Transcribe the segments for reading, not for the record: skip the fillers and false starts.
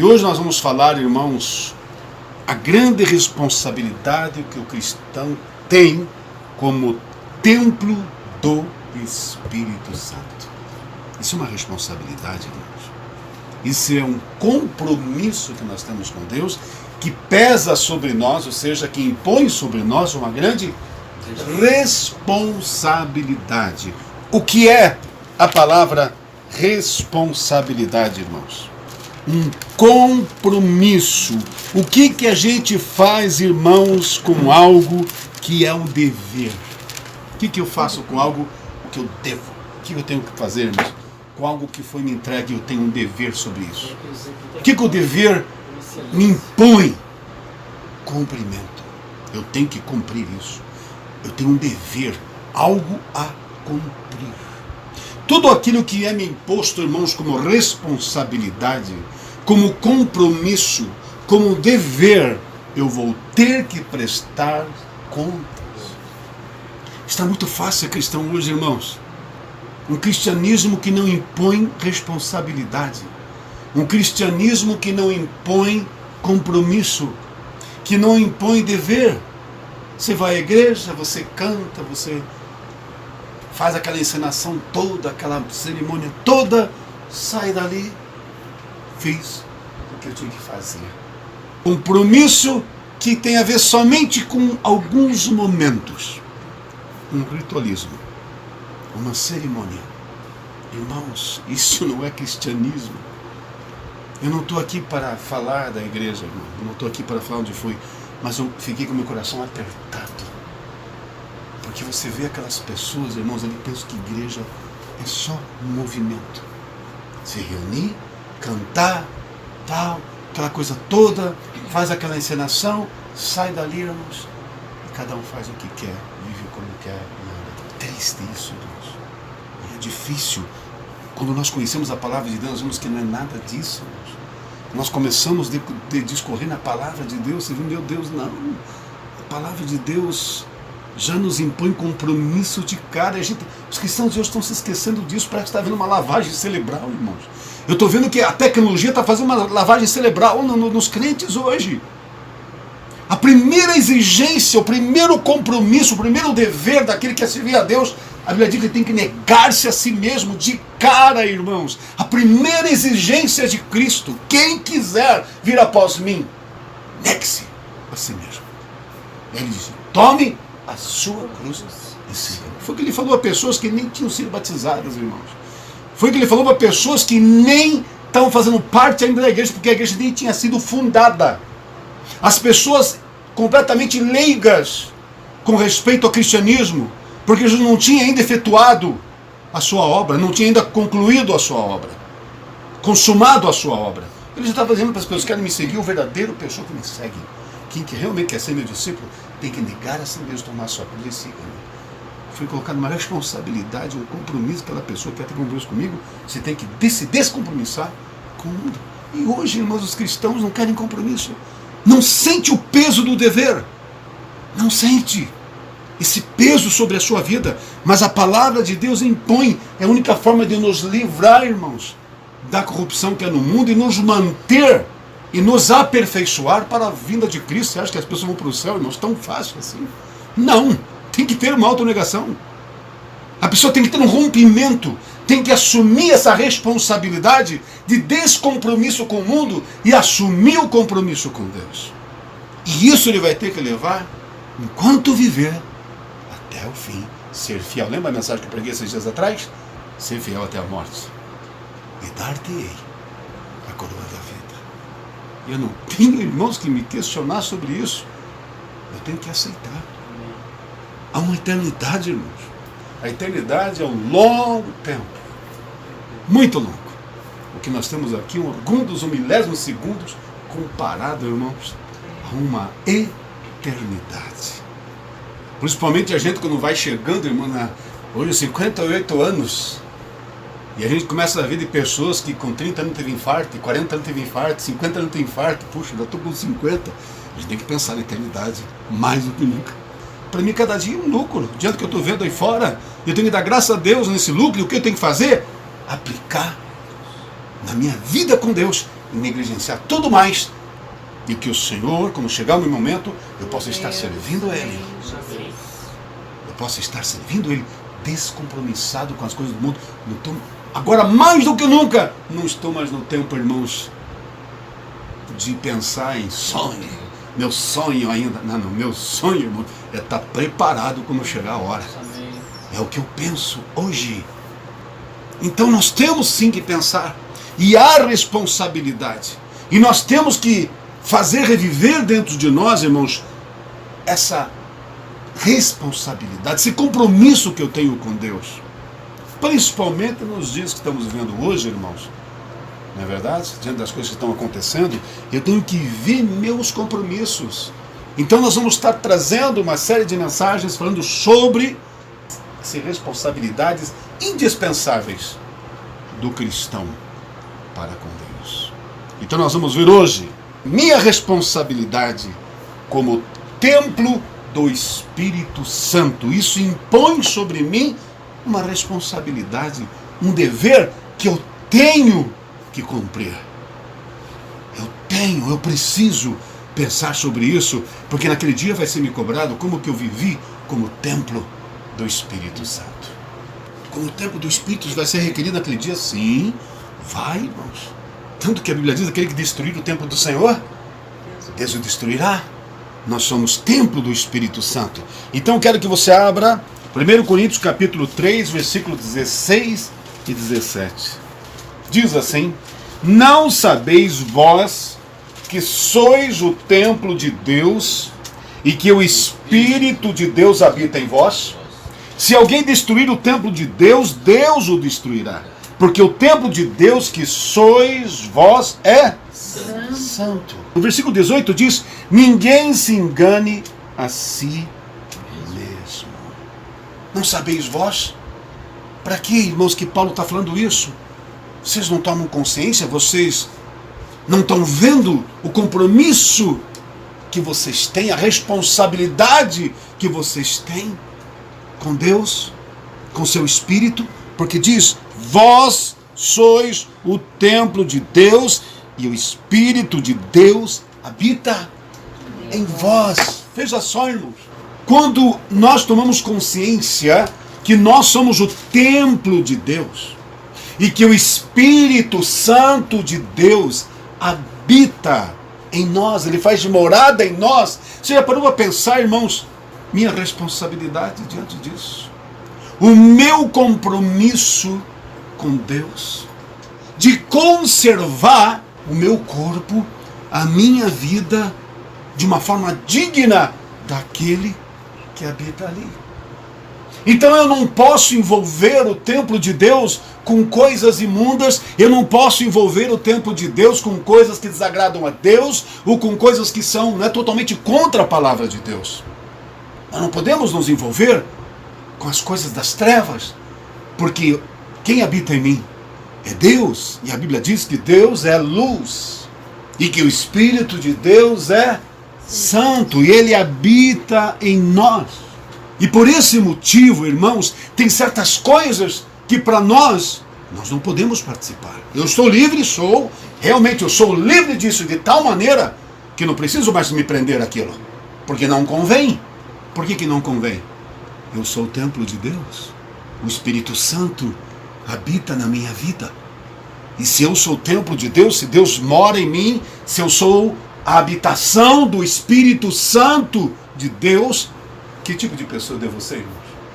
E hoje nós vamos falar, irmãos, a grande responsabilidade que o cristão tem como templo do Espírito Santo. Isso é uma responsabilidade, irmãos. Isso é um compromisso que nós temos com Deus, que pesa sobre nós, ou seja, que impõe sobre nós uma grande responsabilidade. O que é a palavra responsabilidade, irmãos? Um compromisso. O que a gente faz, irmãos, com algo que é um dever? O que eu faço com algo que eu devo? O que eu tenho que fazer, irmãos? Com algo que foi me entregue, eu tenho um dever sobre isso. O que o dever me impõe? Cumprimento. Eu tenho que cumprir isso. Eu tenho um dever, algo a cumprir. Tudo aquilo que é me imposto, irmãos, como responsabilidade, como compromisso, como dever, eu vou ter que prestar contas. Está muito fácil ser cristão hoje, irmãos. Um cristianismo que não impõe responsabilidade. Um cristianismo que não impõe compromisso, que não impõe dever. Você vai à igreja, você canta, você faz aquela encenação toda, aquela cerimônia toda, sai dali, fiz o que eu tinha que fazer. Compromisso que tem a ver somente com alguns momentos. Um ritualismo, uma cerimônia. Irmãos, isso não é cristianismo. Eu não estou aqui para falar da igreja, irmão. Eu não estou aqui para falar onde fui, mas eu fiquei com meu coração apertado. Porque você vê aquelas pessoas, irmãos, ali pensam que igreja é só um movimento. Se reunir, cantar, tal, aquela coisa toda, faz aquela encenação, sai dali, irmãos, e cada um faz o que quer, vive como quer. É triste isso, irmãos. É difícil. Quando nós conhecemos a palavra de Deus, nós vemos que não é nada disso, irmãos. Nós começamos a discorrer na palavra de Deus, você viu, meu Deus, não. A palavra de Deus já nos impõe compromisso de cara. Os cristãos de hoje estão se esquecendo disso, parece que está havendo uma lavagem cerebral, irmãos. Eu estou vendo que a tecnologia está fazendo uma lavagem cerebral nos crentes hoje. A primeira exigência, o primeiro compromisso, o primeiro dever daquele que quer servir a Deus, a Bíblia diz que ele tem que negar-se a si mesmo de cara, irmãos. A primeira exigência de Cristo: quem quiser vir após mim, negue-se a si mesmo. Ele diz: tome a sua cruz e siga. Foi o que ele falou a pessoas que nem tinham sido batizadas, irmãos. Foi o que ele falou para pessoas que nem estavam fazendo parte ainda da igreja, porque a igreja nem tinha sido fundada. As pessoas completamente leigas com respeito ao cristianismo, porque Jesus não tinha ainda efetuado a sua obra, não tinha ainda concluído a sua obra, consumado a sua obra. Ele já estava dizendo para as pessoas que querem me seguir, o verdadeiro pessoa que me segue, quem que realmente quer ser meu discípulo, tem que negar a si mesmo, tomar a sua cruz e seguir. Foi colocado uma responsabilidade, um compromisso pela pessoa que quer ter compromisso comigo. Você tem que se descompromissar com o mundo. E hoje, irmãos, os cristãos não querem compromisso. Não sente o peso do dever. Não sente esse peso sobre a sua vida. Mas a palavra de Deus impõe. É a única forma de nos livrar, irmãos, da corrupção que é no mundo e nos manter e nos aperfeiçoar para a vinda de Cristo. Você acha que as pessoas vão para o céu, irmãos, tão fácil assim? Não. Tem que ter uma autonegação. A pessoa tem que ter um rompimento, tem que assumir essa responsabilidade de descompromisso com o mundo e assumir o compromisso com Deus. E isso ele vai ter que levar enquanto viver até o fim. Ser fiel. Lembra a mensagem que eu preguei esses dias atrás? Ser fiel até a morte. E dar-te-ei a coroa da vida. Eu não tenho, irmãos, que me questionar sobre isso. Eu tenho que aceitar. Há uma eternidade, irmãos. A eternidade é um longo tempo. Muito longo. O que nós temos aqui, alguns milésimos segundos, comparado, irmãos, a uma eternidade. Principalmente a gente quando vai chegando, irmão, hoje 58 anos, e a gente começa a ver de pessoas que com 30 anos teve infarto, 40 anos teve infarto, 50 anos teve infarto, puxa, já estou com 50. A gente tem que pensar na eternidade mais do que nunca. Para mim, cada dia é um lucro. Diante do que eu estou vendo aí fora, eu tenho que dar graças a Deus nesse lucro. E o que eu tenho que fazer? Aplicar na minha vida com Deus negligenciar tudo mais, e que o Senhor, quando chegar o meu momento, eu possa estar servindo a Ele. Eu possa estar servindo a Ele, descompromissado com as coisas do mundo. Agora, mais do que nunca, não estou mais no tempo, irmãos, de pensar em sonho. Meu sonho ainda, não, meu sonho, irmão, é estar preparado quando chegar a hora. É o que eu penso hoje. Então nós temos sim que pensar, e há responsabilidade, e nós temos que fazer reviver dentro de nós, irmãos, essa responsabilidade, esse compromisso que eu tenho com Deus, principalmente nos dias que estamos vivendo hoje, irmãos. Não é verdade? Diante das coisas que estão acontecendo, eu tenho que ver meus compromissos. Então nós vamos estar trazendo uma série de mensagens falando sobre essas responsabilidades indispensáveis do cristão para com Deus. Então nós vamos ver hoje minha responsabilidade como templo do Espírito Santo. Isso impõe sobre mim uma responsabilidade, um dever que eu tenho que cumprir. Eu preciso pensar sobre isso, porque naquele dia vai ser me cobrado como que eu vivi como templo do Espírito Santo. Como o templo do Espírito vai ser requerido naquele dia? Sim, vai, irmãos. Tanto que a Bíblia diz, aquele que destruir o templo do Senhor, Deus o destruirá. Nós somos templo do Espírito Santo. Então eu quero que você abra 1 Coríntios capítulo 3, versículos 16 e 17. Diz assim: não sabeis vós que sois o templo de Deus e que o Espírito de Deus habita em vós? Se alguém destruir o templo de Deus, Deus o destruirá. Porque o templo de Deus que sois vós é santo. O versículo 18 diz: ninguém se engane a si mesmo. Não sabeis vós? Para que, irmãos, que Paulo está falando isso? Vocês não tomam consciência? Vocês não estão vendo o compromisso que vocês têm, a responsabilidade que vocês têm com Deus, com seu Espírito? Porque diz: vós sois o templo de Deus e o Espírito de Deus habita em vós. Veja só, irmãos, quando nós tomamos consciência que nós somos o templo de Deus e que o Espírito Santo de Deus habita em nós, ele faz morada em nós. Você já parou a pensar, irmãos, minha responsabilidade diante disso? O meu compromisso com Deus, de conservar o meu corpo, a minha vida, de uma forma digna daquele que habita ali. Então eu não posso envolver o templo de Deus com coisas imundas, eu não posso envolver o templo de Deus com coisas que desagradam a Deus, ou com coisas que são totalmente contra a palavra de Deus. Nós não podemos nos envolver com as coisas das trevas, porque quem habita em mim é Deus, e a Bíblia diz que Deus é luz, e que o Espírito de Deus é santo, e ele habita em nós. E por esse motivo, irmãos, tem certas coisas que para nós não podemos participar. Eu estou livre, eu sou livre disso de tal maneira que não preciso mais me prender àquilo, porque não convém. Por que não convém? Eu sou o templo de Deus, o Espírito Santo habita na minha vida. E se eu sou o templo de Deus, se Deus mora em mim, se eu sou a habitação do Espírito Santo de Deus, que tipo de pessoa eu devo ser, irmãos?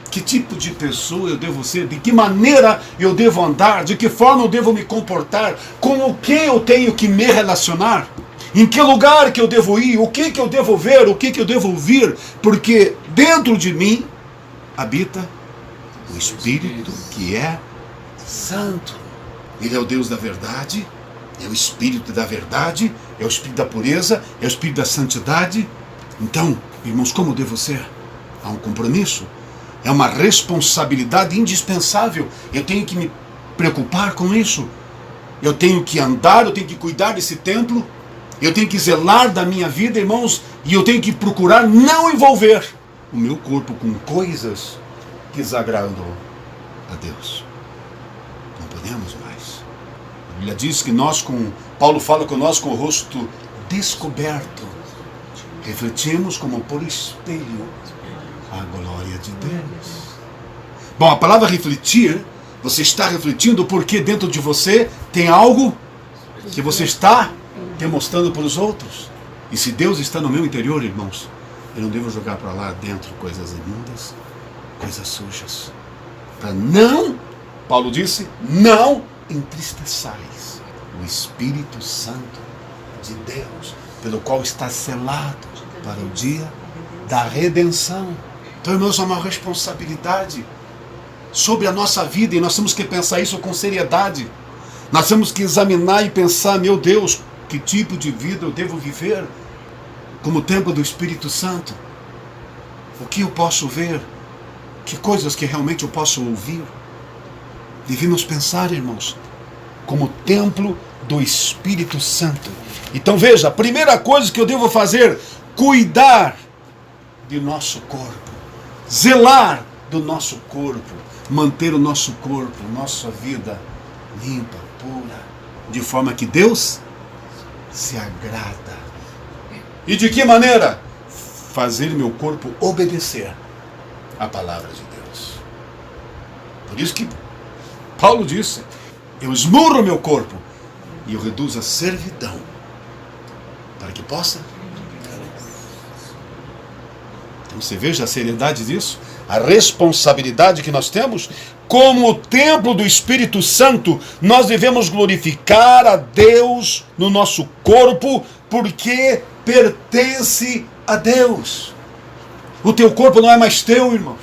Que tipo de pessoa eu devo ser? De que maneira eu devo andar? De que forma eu devo me comportar? Com o que eu tenho que me relacionar? Em que lugar que eu devo ir? O que eu devo ver? O que eu devo ouvir? Porque dentro de mim habita o Espírito que é santo. Ele é o Deus da verdade, é o Espírito da verdade, é o Espírito da pureza, é o Espírito da santidade. Então, irmãos, como eu devo ser? Há um compromisso, é uma responsabilidade indispensável. Eu tenho que me preocupar com isso. Eu tenho que andar, eu tenho que cuidar desse templo, eu tenho que zelar da minha vida, irmãos, e eu tenho que procurar não envolver o meu corpo com coisas que desagradam a Deus. Não podemos mais. A Bíblia diz que nós, com Paulo fala conosco com o rosto descoberto. Refletimos como por espelho a glória de Deus. Bom, a palavra refletir, você está refletindo porque dentro de você tem algo que você está demonstrando para os outros. E se Deus está no meu interior, irmãos, eu não devo jogar para lá dentro coisas imundas, coisas sujas. Para não, Paulo disse, não entristeçais o Espírito Santo de Deus, pelo qual está selado para o dia da redenção. Então, irmãos, é uma responsabilidade sobre a nossa vida e nós temos que pensar isso com seriedade. Nós temos que examinar e pensar, meu Deus, que tipo de vida eu devo viver como templo do Espírito Santo? O que eu posso ver? Que coisas que realmente eu posso ouvir? Devemos pensar, irmãos, como templo do Espírito Santo. Então veja, a primeira coisa que eu devo fazer, cuidar de nosso corpo, zelar do nosso corpo, manter o nosso corpo, nossa vida limpa, pura, de forma que Deus se agrada. E de que maneira? Fazer meu corpo obedecer a palavra de Deus. Por isso que Paulo disse, eu esmurro meu corpo e eu reduzo a servidão para que possa. Então você veja a seriedade disso, a responsabilidade que nós temos. Como o templo do Espírito Santo, nós devemos glorificar a Deus no nosso corpo, porque pertence a Deus. O teu corpo não é mais teu, irmãos.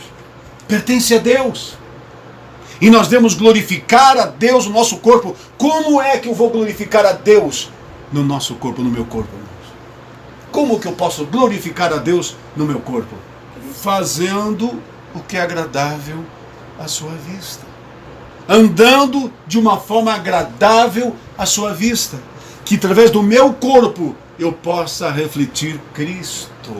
Pertence a Deus. E nós devemos glorificar a Deus no nosso corpo. Como é que eu vou glorificar a Deus no nosso corpo, no meu corpo, irmãos? Como que eu posso glorificar a Deus no meu corpo? Fazendo o que é agradável à sua vista. Andando de uma forma agradável à sua vista. Que através do meu corpo eu possa refletir Cristo.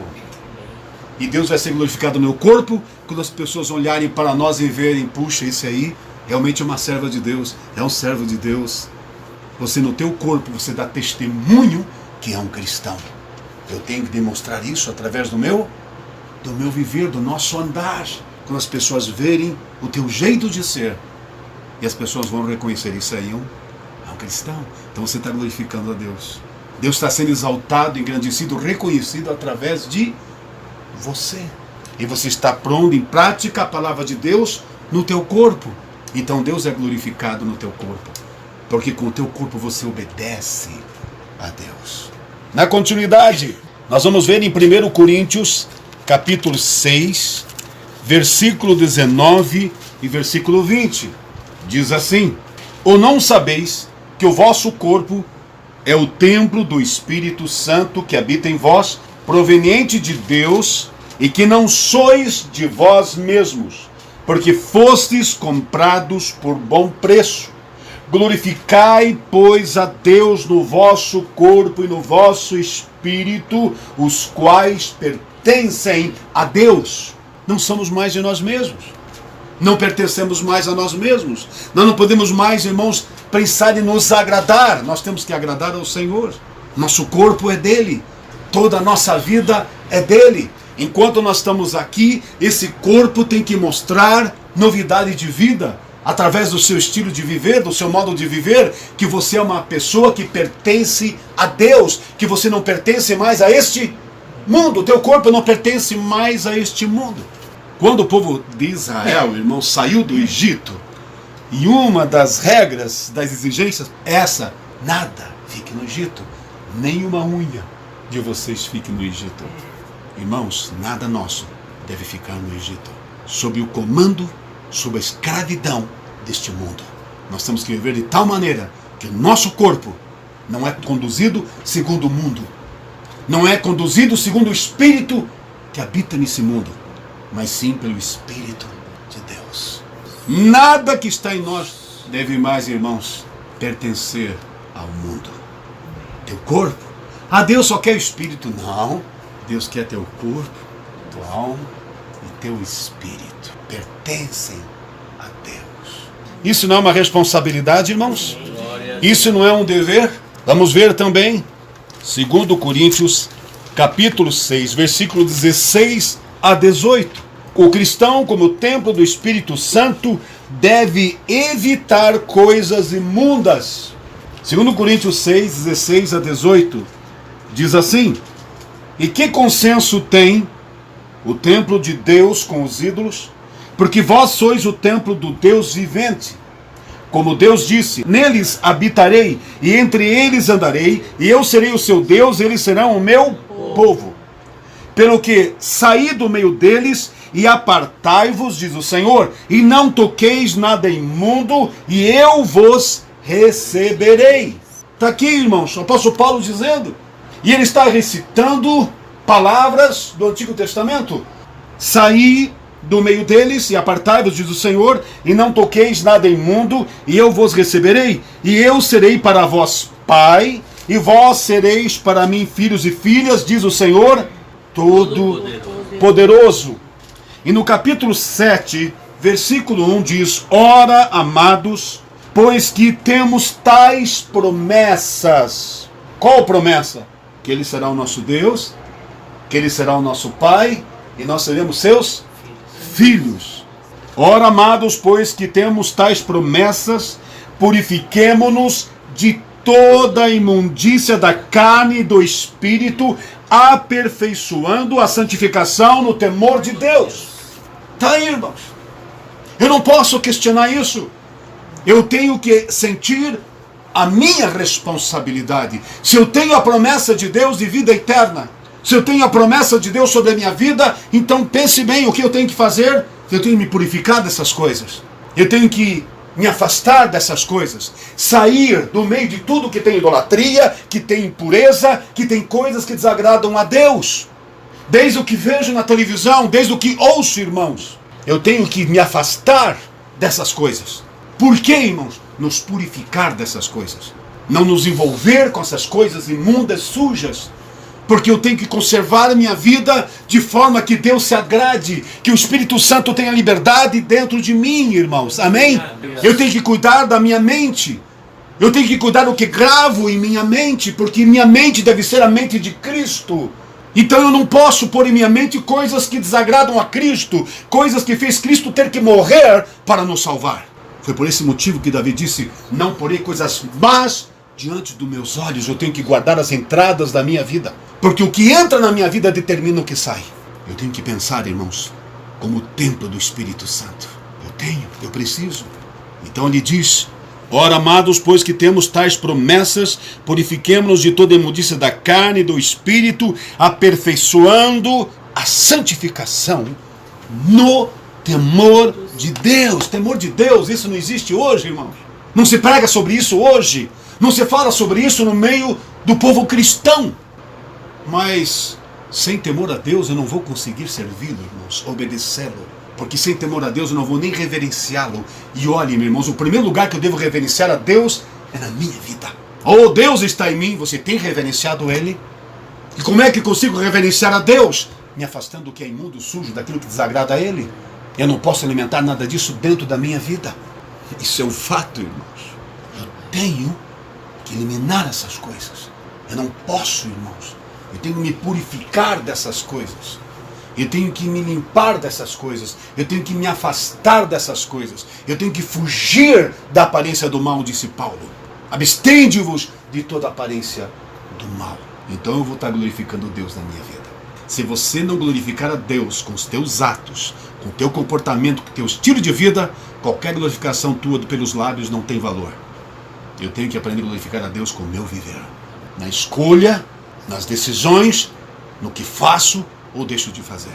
E Deus vai ser glorificado no meu corpo quando as pessoas olharem para nós e verem, puxa, esse aí realmente é uma serva de Deus, é um servo de Deus. Você no teu corpo, você dá testemunho que é um cristão. Eu tenho que demonstrar isso através do meu viver, do nosso andar. Quando as pessoas verem o teu jeito de ser, e as pessoas vão reconhecer, isso aí é um cristão. Então você está glorificando a Deus. Deus está sendo exaltado, engrandecido, reconhecido através de você. E você está pronto em prática a palavra de Deus no teu corpo. Então Deus é glorificado no teu corpo. Porque com o teu corpo você obedece a Deus. Na continuidade, nós vamos ver em 1 Coríntios, capítulo 6, versículo 19 e versículo 20. Diz assim: ou não sabeis que o vosso corpo é o templo do Espírito Santo que habita em vós, proveniente de Deus, e que não sois de vós mesmos, porque fostes comprados por bom preço. Glorificai, pois, a Deus no vosso corpo e no vosso espírito, os quais pertencem a Deus. Não somos mais de nós mesmos. Não pertencemos mais a nós mesmos. Nós não podemos mais, irmãos, pensar em nos agradar. Nós temos que agradar ao Senhor. Nosso corpo é dele. Toda a nossa vida é dele. Enquanto nós estamos aqui, esse corpo tem que mostrar novidade de vida. Através do seu estilo de viver, do seu modo de viver, que você é uma pessoa que pertence a Deus. Que você não pertence mais a este mundo. O teu corpo não pertence mais a este mundo. Quando o povo de Israel, irmão, saiu do Egito, e uma das regras, das exigências, essa, nada fique no Egito, nenhuma unha de vocês fique no Egito. Irmãos, nada nosso deve ficar no Egito, sob o comando, sob a escravidão deste mundo. Nós temos que viver de tal maneira que o nosso corpo não é conduzido segundo o mundo, não é conduzido segundo o Espírito que habita nesse mundo, mas sim pelo Espírito de Deus. Nada que está em nós deve mais, irmãos, pertencer ao mundo. Teu corpo, Deus só quer o Espírito. Não, Deus quer teu corpo, tua alma e teu Espírito. Pertencem a Deus. Isso não é uma responsabilidade, irmãos? Isso não é um dever? Vamos ver também 2 Coríntios, capítulo 6, versículo 16 a 18. O cristão, como templo do Espírito Santo, deve evitar coisas imundas. 2 Coríntios 6, 16 a 18, diz assim: e que consenso tem o templo de Deus com os ídolos? Porque vós sois o templo do Deus vivente. Como Deus disse, neles habitarei, e entre eles andarei, e eu serei o seu Deus, eles serão o meu povo. Pelo que saí do meio deles, e apartai-vos, diz o Senhor, e não toqueis nada imundo, e eu vos receberei. Está aqui, irmãos, o apóstolo Paulo dizendo, e ele está recitando palavras do Antigo Testamento. Saí do meio deles, e apartai-vos, diz o Senhor, e não toqueis nada imundo, e eu vos receberei, e eu serei para vós pai, e vós sereis para mim filhos e filhas, diz o Senhor Todo-Poderoso. E no capítulo 7, versículo 1 diz: ora, amados, pois que temos tais promessas. Qual promessa? Que Ele será o nosso Deus, que Ele será o nosso Pai, e nós seremos seus filhos. Ora, amados, pois que temos tais promessas, purifiquemo-nos de toda a imundícia da carne e do espírito, aperfeiçoando a santificação no temor de Deus. Tá aí, irmãos. Eu não posso questionar isso. Eu tenho que sentir a minha responsabilidade. Se eu tenho a promessa de Deus de vida eterna, se eu tenho a promessa de Deus sobre a minha vida, então pense bem o que eu tenho que fazer. Eu tenho que me purificar dessas coisas. Eu tenho que me afastar dessas coisas. Sair do meio de tudo que tem idolatria, que tem impureza, que tem coisas que desagradam a Deus. Desde o que vejo na televisão, desde o que ouço, irmãos. Eu tenho que me afastar dessas coisas. Por quê, irmãos? Nos purificar dessas coisas. Não nos envolver com essas coisas imundas, sujas. Porque eu tenho que conservar a minha vida de forma que Deus se agrade, que o Espírito Santo tenha liberdade dentro de mim, irmãos. Amém? Eu tenho que cuidar da minha mente. Eu tenho que cuidar do que gravo em minha mente, porque minha mente deve ser a mente de Cristo. Então eu não posso pôr em minha mente coisas que desagradam a Cristo, coisas que fez Cristo ter que morrer para nos salvar. Foi por esse motivo que Davi disse: não porei coisas más diante dos meus olhos. Eu tenho que guardar as entradas da minha vida, porque o que entra na minha vida determina o que sai. Eu tenho que pensar, irmãos, como o templo do Espírito Santo. Eu preciso. Então ele diz: ora, amados, pois que temos tais promessas, purifiquemo-nos de toda imundícia da carne e do espírito, aperfeiçoando a santificação no temor de Deus. Temor de Deus, isso não existe hoje, irmãos. Não se prega sobre isso hoje. Não se fala sobre isso no meio do povo cristão. Mas sem temor a Deus eu não vou conseguir servi-lo, irmãos, obedecê-lo. Porque sem temor a Deus eu não vou nem reverenciá-lo. E olhem, irmãos, o primeiro lugar que eu devo reverenciar a Deus é na minha vida. Oh, Deus está em mim, você tem reverenciado Ele? E como é que consigo reverenciar a Deus? Me afastando do que é imundo, sujo, daquilo que desagrada a Ele. Eu não posso alimentar nada disso dentro da minha vida. Isso é um fato, irmãos. Eu tenho que eliminar essas coisas. Eu não posso, irmãos. Eu tenho que me purificar dessas coisas. Eu tenho que me limpar dessas coisas. Eu tenho que me afastar dessas coisas. Eu tenho que fugir da aparência do mal, disse Paulo. Abstende-vos de toda aparência do mal. Então eu vou estar glorificando Deus na minha vida. Se você não glorificar a Deus com os teus atos, com o teu comportamento, com o teu estilo de vida, qualquer glorificação tua pelos lábios não tem valor. Eu tenho que aprender a glorificar a Deus com o meu viver. Na escolha, nas decisões, no que faço ou deixo de fazer.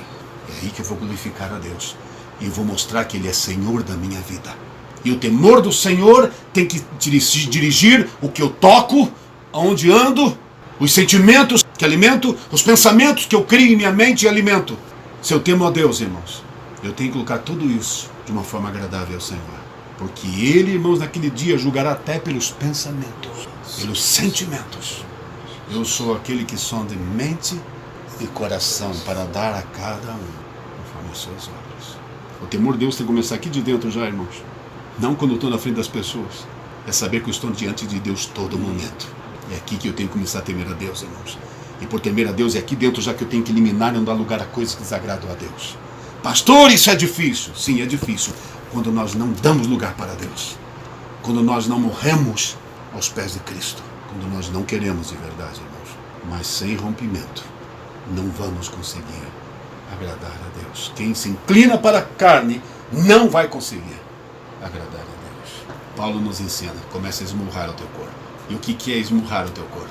É aí que eu vou glorificar a Deus. E eu vou mostrar que Ele é Senhor da minha vida. E o temor do Senhor tem que dirigir o que eu toco, aonde ando, os sentimentos que alimento, os pensamentos que eu crio em minha mente e alimento. Se eu temo a Deus, irmãos, eu tenho que colocar tudo isso de uma forma agradável ao Senhor. Porque Ele, irmãos, naquele dia julgará até pelos pensamentos, pelos sentimentos. Eu sou aquele que sonda mente e coração para dar a cada um conforme as suas obras. O temor de Deus tem que começar aqui de dentro já, irmãos. Não quando eu estou na frente das pessoas. É saber que eu estou diante de Deus todo momento. É aqui que eu tenho que começar a temer a Deus, irmãos. E por temer a Deus é aqui dentro já que eu tenho que eliminar e não dar lugar a coisas que desagradam a Deus. Pastor, isso é difícil. Sim, é difícil. Quando nós não damos lugar para Deus. Quando nós não morremos aos pés de Cristo. Quando nós não queremos de verdade, irmãos. Mas sem rompimento, não vamos conseguir agradar a Deus. Quem se inclina para a carne não vai conseguir agradar a Deus. Paulo nos ensina, comece a esmurrar o teu corpo. E o que é esmurrar o teu corpo?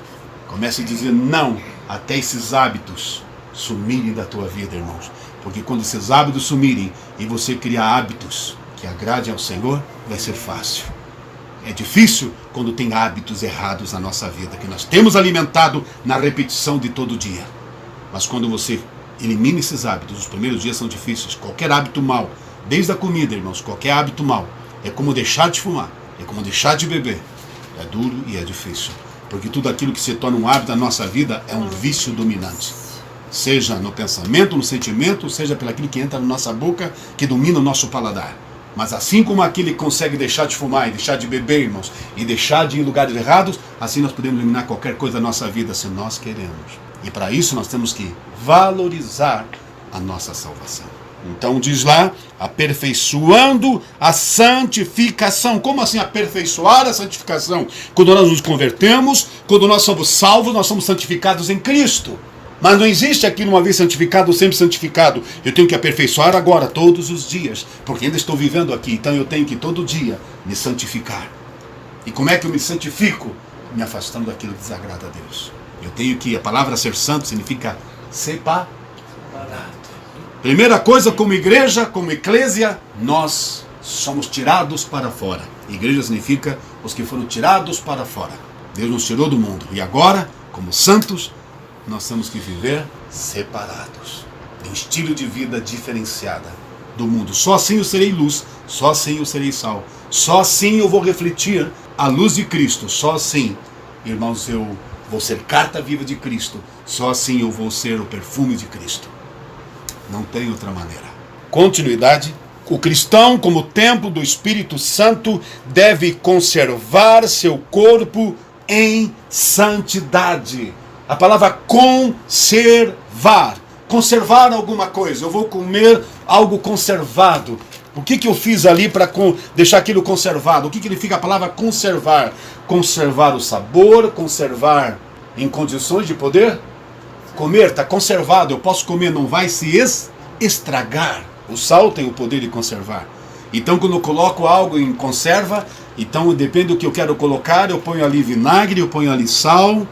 Comece a dizer não até esses hábitos sumirem da tua vida, irmãos. Porque quando esses hábitos sumirem e você criar hábitos que agradem ao Senhor, vai ser fácil. É difícil quando tem hábitos errados na nossa vida, que nós temos alimentado na repetição de todo dia. Mas quando você elimina esses hábitos, os primeiros dias são difíceis. Qualquer hábito mau, desde a comida, irmãos, qualquer hábito mau, é como deixar de fumar, é como deixar de beber. É duro e é difícil. Porque tudo aquilo que se torna um hábito na nossa vida é um vício dominante. Seja no pensamento, no sentimento, seja pelo aquilo que entra na nossa boca, que domina o nosso paladar. Mas assim como aquele consegue deixar de fumar e deixar de beber, irmãos, e deixar de ir em lugares errados, assim nós podemos eliminar qualquer coisa da nossa vida, se nós queremos. E para isso nós temos que valorizar a nossa salvação. Então diz lá, aperfeiçoando a santificação. Como assim aperfeiçoar a santificação? Quando nós nos convertemos, quando nós somos salvos, nós somos santificados em Cristo. Mas não existe aqui uma vez santificado, sempre santificado. Eu tenho que aperfeiçoar agora, todos os dias, porque ainda estou vivendo aqui, então eu tenho que todo dia me santificar. E como é que eu me santifico? Me afastando daquilo que desagrada a Deus. Eu tenho que, a palavra ser santo significa separado. Primeira coisa, como igreja, como eclésia, nós somos tirados para fora. Igreja significa os que foram tirados para fora. Deus nos tirou do mundo. E agora, como santos, nós temos que viver separados, em estilo de vida diferenciada do mundo. Só assim eu serei luz, só assim eu serei sal, só assim eu vou refletir a luz de Cristo, só assim, irmãos, eu vou ser carta viva de Cristo, só assim eu vou ser o perfume de Cristo. Não tem outra maneira. Continuidade. O cristão, como templo do Espírito Santo, deve conservar seu corpo em santidade. A palavra conservar. Conservar alguma coisa. Eu vou comer algo conservado. O que eu fiz ali para deixar aquilo conservado? O que significa a palavra conservar? Conservar o sabor, conservar em condições de poder comer. Está conservado, eu posso comer, não vai se estragar. O sal tem o poder de conservar. Então quando eu coloco algo em conserva, então depende do que eu quero colocar, eu ponho ali vinagre, eu ponho ali sal,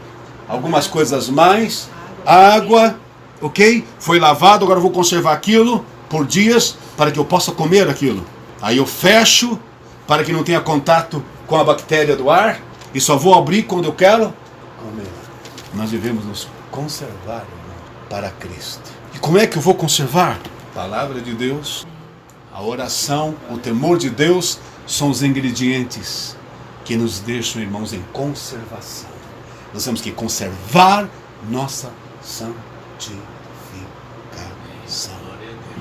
algumas coisas mais, água, ok? Foi lavado, agora eu vou conservar aquilo por dias para que eu possa comer aquilo. Aí eu fecho para que não tenha contato com a bactéria do ar e só vou abrir quando eu quero comer. Nós devemos nos conservar, irmão, para Cristo. E como é que eu vou conservar? A palavra de Deus, a oração, o temor de Deus são os ingredientes que nos deixam, irmãos, em conservação. Nós temos que conservar nossa santificação.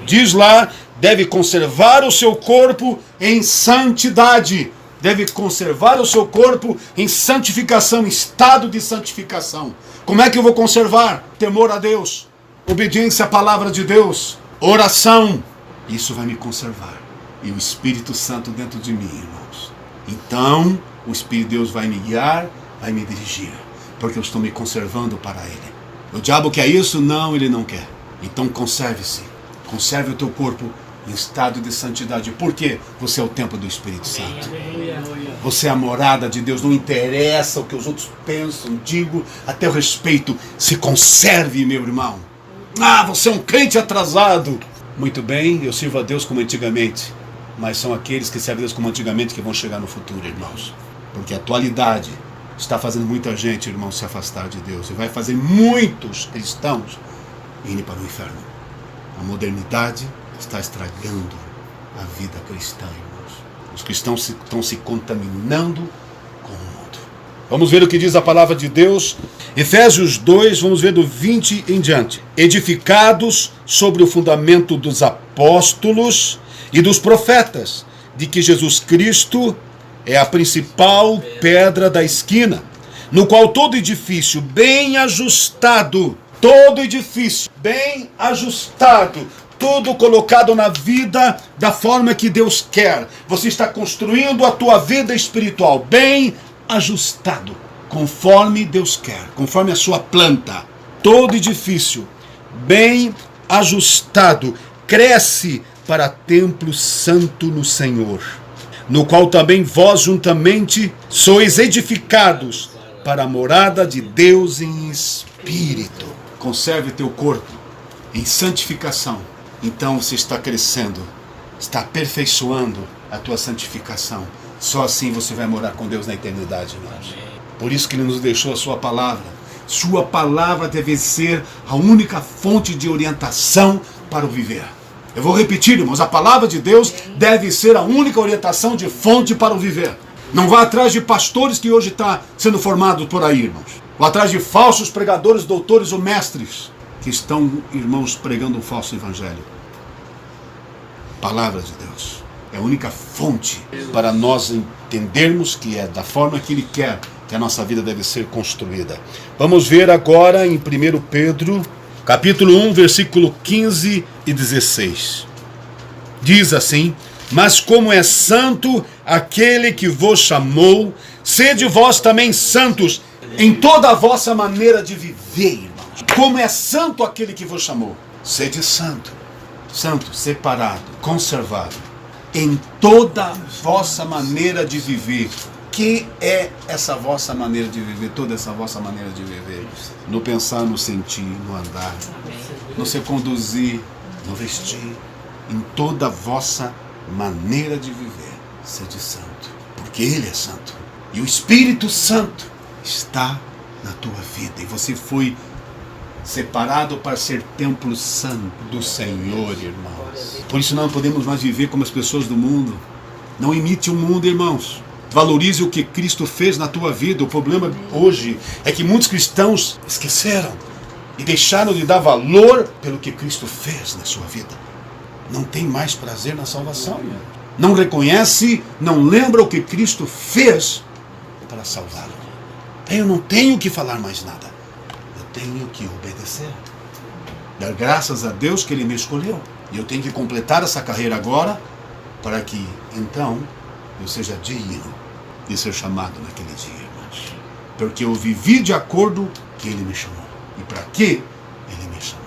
Diz lá, deve conservar o seu corpo em santidade. Deve conservar o seu corpo em santificação, em estado de santificação. Como é que eu vou conservar? Temor a Deus, obediência à palavra de Deus, oração. Isso vai me conservar. E o Espírito Santo dentro de mim, irmãos. Então, o Espírito de Deus vai me guiar, vai me dirigir. Porque eu estou me conservando para Ele. O diabo quer isso? Não, ele não quer. Então conserve-se. Conserve o teu corpo em estado de santidade. Por quê? Você é o templo do Espírito Santo. Você é a morada de Deus. Não interessa o que os outros pensam, digo, até o respeito. Se conserve, meu irmão. Ah, você é um crente atrasado. Muito bem, eu sirvo a Deus como antigamente. Mas são aqueles que servem a Deus como antigamente que vão chegar no futuro, irmãos. Porque a atualidade está fazendo muita gente, irmão, se afastar de Deus. E vai fazer muitos cristãos irem para o inferno. A modernidade está estragando a vida cristã, irmãos. Os cristãos estão se contaminando com o mundo. Vamos ver o que diz a palavra de Deus. Efésios 2, vamos ver do 20 em diante. Edificados sobre o fundamento dos apóstolos e dos profetas, de que Jesus Cristo é a principal pedra da esquina, no qual todo edifício bem ajustado, tudo colocado na vida da forma que Deus quer. Você está construindo a tua vida espiritual bem ajustado, conforme Deus quer, conforme a sua planta. Todo edifício bem ajustado cresce para templo santo no Senhor, no qual também vós juntamente sois edificados para a morada de Deus em espírito. Conserve teu corpo em santificação. Então você está crescendo, está aperfeiçoando a tua santificação. Só assim você vai morar com Deus na eternidade, irmãos. Por isso que Ele nos deixou a sua palavra. Sua palavra deve ser a única fonte de orientação para o viver. Eu vou repetir, irmãos, a palavra de Deus deve ser a única orientação de fonte para o viver. Não vá atrás de pastores que hoje estão sendo formados por aí, irmãos. Ou atrás de falsos pregadores, doutores ou mestres que estão, irmãos, pregando um falso evangelho. Palavra de Deus é a única fonte para nós entendermos que é da forma que Ele quer que a nossa vida deve ser construída. Vamos ver agora em 1 Pedro, capítulo 1, versículo 15 e 16. Diz assim: mas como é santo aquele que vos chamou, sede vós também santos em toda a vossa maneira de viver, irmãos. Como é santo aquele que vos chamou, sede santo. Santo, separado, conservado, em toda a vossa maneira de viver. Que é essa vossa maneira de viver? Toda essa vossa maneira de viver. No pensar, no sentir, no andar, no se conduzir, no vestir. Em toda a vossa maneira de viver. Sede santo, porque Ele é santo. E o Espírito Santo está na tua vida. E você foi separado para ser templo santo do Senhor, irmãos. Por isso não podemos mais viver como as pessoas do mundo. Não imite o mundo, irmãos. Valorize o que Cristo fez na tua vida. O problema hoje é que muitos cristãos esqueceram e deixaram de dar valor pelo que Cristo fez na sua vida. Não tem mais prazer na salvação. Não reconhece, não lembra o que Cristo fez para salvá-lo. Eu não tenho que falar mais nada. Tenho que obedecer, dar graças a Deus que Ele me escolheu, e eu tenho que completar essa carreira agora, para que então eu seja digno de ser chamado naquele dia, irmãos, porque eu vivi de acordo que Ele me chamou, e para que Ele me chamou.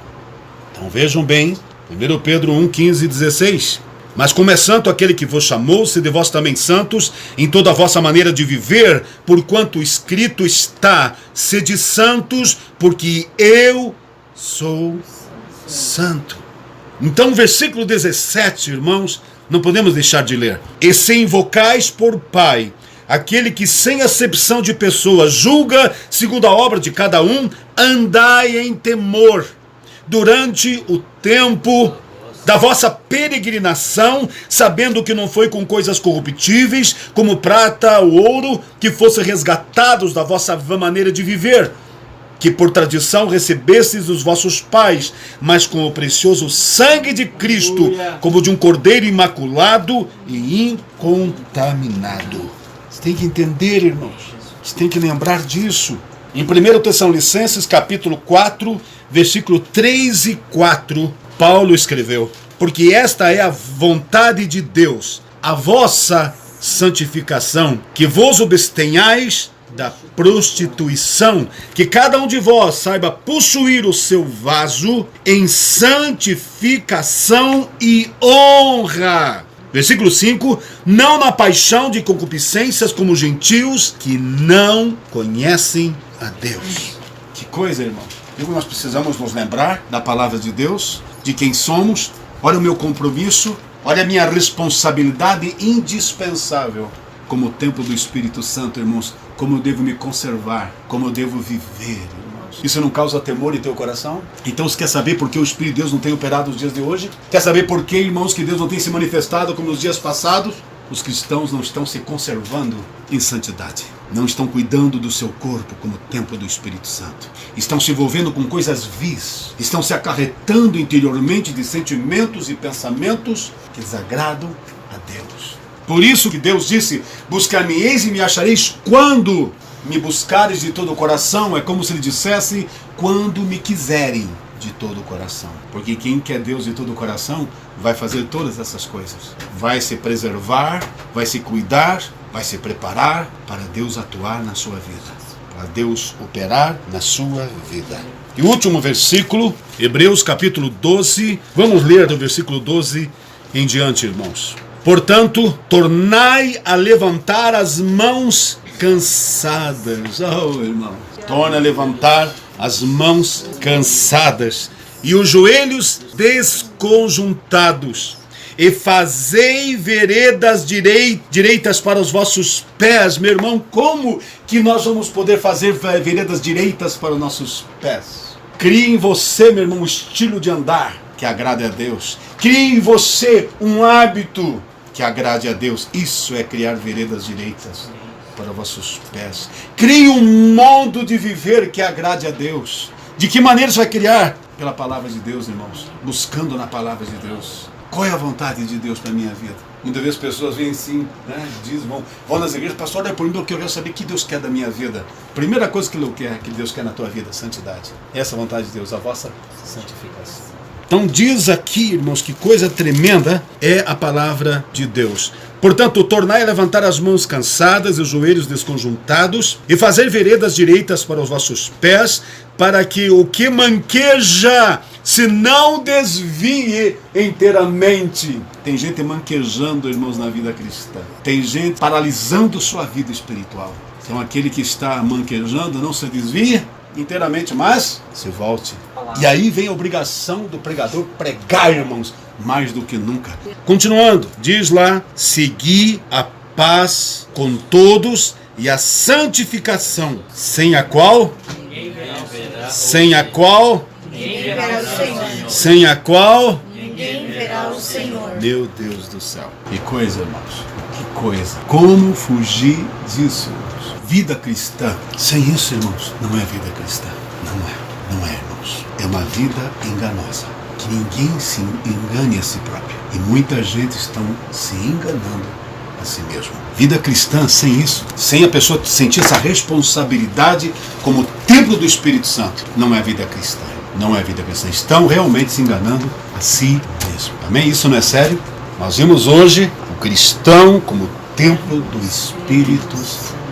Então vejam bem, 1 Pedro 1, 15 e 16. Mas como é santo aquele que vos chamou, sede vós também santos em toda a vossa maneira de viver, porquanto escrito está: sede santos, porque eu sou santo. Então, versículo 17, irmãos, não podemos deixar de ler. E se invocais por Pai aquele que sem acepção de pessoas julga segundo a obra de cada um, andai em temor durante o tempo da vossa peregrinação, sabendo que não foi com coisas corruptíveis, como prata ou ouro, que fossem resgatados da vossa vã maneira de viver, que por tradição recebestes dos vossos pais, mas com o precioso sangue de Cristo, como de um cordeiro imaculado e incontaminado. Você tem que entender, irmãos, você tem que lembrar disso. Em 1 Tessalonicenses, capítulo 4, versículo 3 e 4, Paulo escreveu: porque esta é a vontade de Deus, a vossa santificação, que vos abstenhais da prostituição, que cada um de vós saiba possuir o seu vaso em santificação e honra. Versículo 5, não na paixão de concupiscências como gentios que não conhecem a Deus. Que coisa, irmão. Nós precisamos nos lembrar da palavra de Deus, de quem somos. Olha o meu compromisso, olha a minha responsabilidade indispensável como templo do Espírito Santo, irmãos. Como eu devo me conservar, como eu devo viver, irmãos. Isso não causa temor em teu coração? Então você quer saber por que o Espírito de Deus não tem operado nos dias de hoje? Quer saber por que, irmãos, que Deus não tem se manifestado como nos dias passados? Os cristãos não estão se conservando em santidade. Não estão cuidando do seu corpo como templo do Espírito Santo. Estão se envolvendo com coisas vis. Estão se acarretando interiormente de sentimentos e pensamentos que desagradam a Deus. Por isso que Deus disse: buscar-me-eis e me achareis quando me buscares de todo o coração, é como se ele dissesse, quando me quiserem de todo o coração. Porque quem quer Deus de todo o coração vai fazer todas essas coisas. Vai se preservar, vai se cuidar, vai se preparar para Deus atuar na sua vida, para Deus operar na sua vida. E o último versículo, Hebreus capítulo 12, vamos ler do versículo 12 em diante, irmãos. Portanto, tornai a levantar as mãos cansadas. Oh, irmão. Torna a levantar as mãos cansadas e os joelhos desconjuntados. E fazei veredas direitas para os vossos pés. Meu irmão, como que nós vamos poder fazer veredas direitas para os nossos pés? Crie em você, meu irmão, um estilo de andar que agrade a Deus. Crie em você um hábito que agrade a Deus. Isso é criar veredas direitas para vossos pés. Crie um modo de viver que agrade a Deus. De que maneira você vai criar? Pela palavra de Deus, irmãos. Buscando na palavra de Deus. Qual é a vontade de Deus para a minha vida? Muitas vezes as pessoas vêm assim, né? Dizem, vão nas igrejas, pastor, olha por mim, porque eu quero saber o que Deus quer da minha vida. Primeira coisa que Deus quer na tua vida, santidade. Essa é a vontade de Deus, a vossa santificação. Então diz aqui, irmãos, que coisa tremenda é a palavra de Deus. Portanto, tornai a levantar as mãos cansadas e os joelhos desconjuntados, e fazer veredas direitas para os vossos pés, para que o que manqueja se não desvie inteiramente. Tem gente manquejando, irmãos, na vida cristã. Tem gente paralisando sua vida espiritual. Então aquele que está manquejando não se desvia inteiramente, mas se volte. E aí vem a obrigação do pregador pregar, irmãos, mais do que nunca. Continuando, diz lá, segui a paz com todos e a santificação, sem a qual ninguém verá o Senhor. Meu Deus do céu. Que coisa, irmãos. Que coisa. Como fugir disso, irmãos? Vida cristã. Sem isso, irmãos, não é vida cristã. Não é, irmãos. É uma vida enganosa. Que ninguém se engane a si próprio. E muita gente está se enganando a si mesmo. Vida cristã, sem isso, sem a pessoa sentir essa responsabilidade como templo do Espírito Santo, não é vida cristã. Não é vida cristã. Estão realmente se enganando a si mesmo. Amém? Isso não é sério? Nós vimos hoje o cristão como templo do Espírito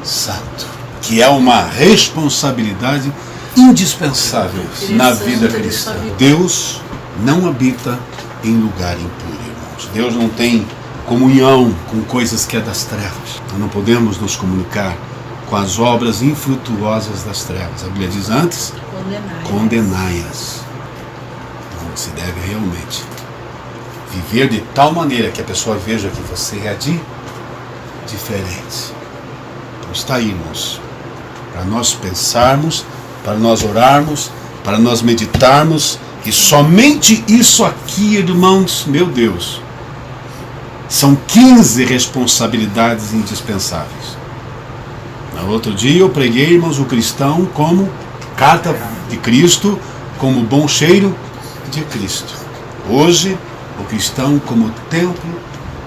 Santo, que é uma responsabilidade indispensável na vida cristã. Deus não habita em lugar impuro, irmãos. Deus não tem comunhão com coisas que é das trevas. Nós não podemos nos comunicar com as obras infrutuosas das trevas. A Bíblia diz antes, condenai-as. Então se deve realmente viver de tal maneira que a pessoa veja que você é diferente. Então está aí, irmãos, para nós pensarmos, para nós orarmos, para nós meditarmos, e somente isso aqui, irmãos, meu Deus, são 15 responsabilidades indispensáveis. No outro dia eu preguei, irmãos, o cristão como carta de Cristo, como bom cheiro de Cristo. Hoje, o cristão como templo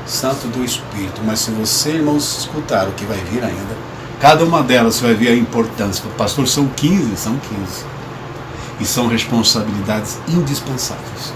santo do Espírito. Mas se você, irmãos, escutar o que vai vir ainda, cada uma delas você vai ver a importância. Pastor, são 15. E são responsabilidades indispensáveis.